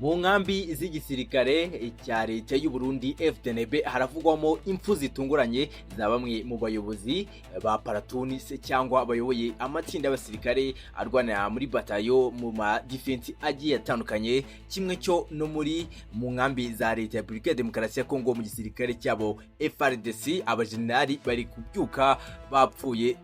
Mu nkambi z'igisirikare cya leta y'u Burundi FDNB haravugwamo impfu zitunguranye za bamwe mu bayobozi ba paratuni se cyangwa bayoboye amatsinda y'abasirikare arwanira muri batayo mu ma defense agiye atandukanye, kimwe cyo no muri mu nkambi za leta ya Republika ya Demokarasi ya Kongo mu gisirikare cyabo FARDC. Abajenerali bari kubyuka bapfuye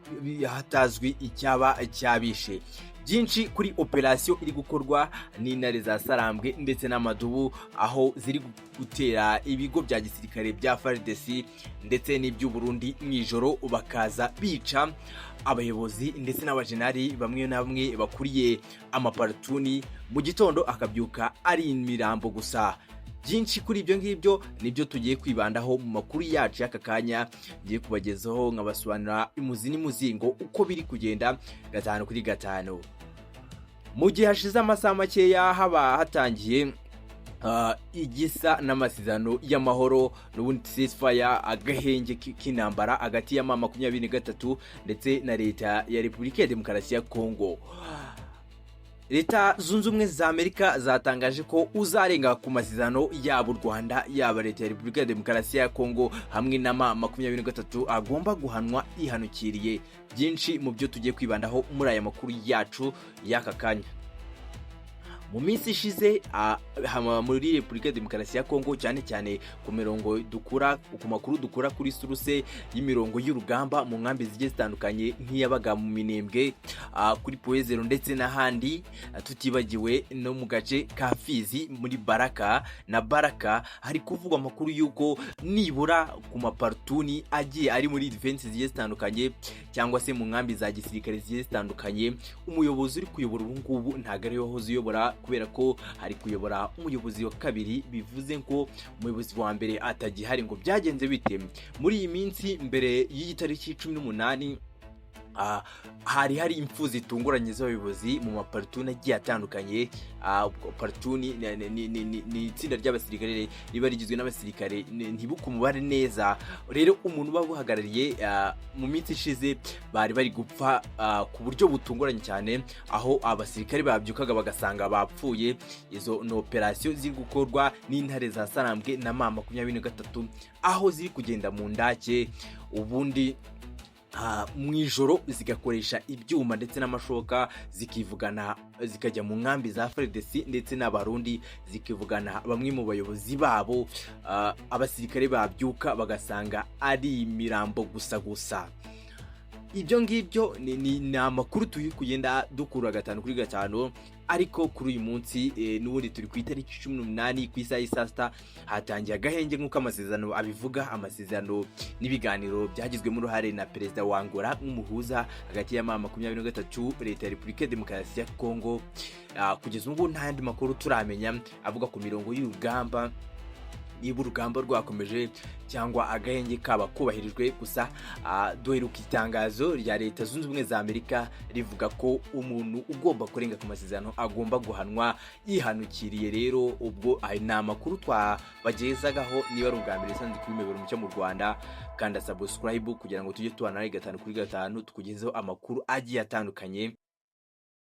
hatazwi icyaba cyabishe. Byinshi kuri operasiyo iri gukorwa n'intare za Sarambwe ndetse n'amadubu, aho ziri gutera ibigo bya gisirikare bya FARDC ndetse n'iby'u Burundi mwijoro, bakaza bica abayobozi ndetse n'abajenerali bamwe na bamwe bakuriye amaparatuni, mu gitondo akabyuka ari imirambo gusa. Byinshi kuri ibyo ngibyo nibyo tugiye kwibandaho mu makuru yacu y'aka kanya, ngiye kubagezaho nkabasobanurira imuzi n'imuzingo uko biri kugenda gatanu kuri gatanu. Mu gihe hashize amasaha makeya haba hatangiye igisa n'amasezerano y'amahoro n'ubundi ceasefire, agahenge k'intambara hagati ya M23 ndetse na leta ya Republika ya Demokarasi ya Kongo. Leta zunze ubumwe za Amerika zatangaje ko uzarenga ku masezerano yaba u Rwanda yaba leta ya Republika ya Demokarasi ya Kongo hamwe na M23 agomba guhanwa ihanukiriye. Byinshi mu byo tugiye kwibandaho muri aya makuru yacu y'aka kanya. Mu minsi ishize muri Republika ya Demokarasi ya Kongo, cyane cyane ku mirongo dukura ku makuru dukura kuri suruse y'imirongo y'urugamba mu nkambi zigiye zitandukanye nk'iyabaga mu Minembwe, kuri Poezero ndetse n'ahandi, tutibagiwe no mu gace ka Fizi muri Baraka na Baraka, hari kuvugwa amakuru y'uko nibura ku mapartuni agiye ari muri defense zigiye zitandukanye cyangwa se mu nkambi za gisirikare zigiye zitandukanye, umuyobozi uri kuyobora ubu ngubu ntago ari wahoze uyobora, kubera ko hari kuyobora umuyobozi wa kabiri. Bivuze ko umuyobozi wa mbere atagihari. Ngo byagenze bite muri iyi minsi? Mbere y'itariki 18 hari impfu zitunguranye z'abayobozi mu maparatuni agiye atandukanye. Paratuni ni itsinda ry'abasirikare riba rigizwe n'abasirikare ntibuke umubare neza. Rero umuntu babuhagarariye mu minsi ishize bari gupfa ku buryo butunguranye cyane, aho abasirikare babyukaga bagasanga bapfuye. Izo no operasiyo ziri gukorwa n'intare za Sarambwe na M23, aho ziri kugenda mu ndake ubundi mwijoro zigakoresha ibyuma ndetse n'amashoka zikivugana, zikajya mu nkambi za FARDC ndetse n'abarundi zikivugana bamwe mu bayobozi babo. Abasirikare babyuka bagasanga ari imirambo gusa. Ibyo ngibyo ni amakuru turi kugenda dukura gatanu kuri gatanu. Ariko kuri uyu munsi n'ubundi turi ku itariki 18 ku isaha y'isasta, hatangiye agahenge nk'uko amasezerano abivuga. Amasezerano n'ibiganiro byagizwemo uruhare na perezida wa Angola nk'umuhuza hagati ya M23 leta ya Republika ya Demokarasi ya Kongo. Kugeza ubu nta yandi makuru turamenya avuga ku mirongo y'urugamba, niba urugamba rwakomeje cyangwa agahenge kaba kubahirijwe. Gusa duheruka itangazo rya leta zunze ubumwe za Amerika rivuga ko umuntu ugomba kurenga ku masezerano agomba guhanwa yihanukiriye. Rero ubwo ari na makuru twabagezagaho. Niba ari ubwa mbere sanze kuri mububyo mushya mu Rwanda, kanda subscribe kugira ngo tujye tubana gatanu kuri gatanu tukugezeho amakuru agiye atandukanye.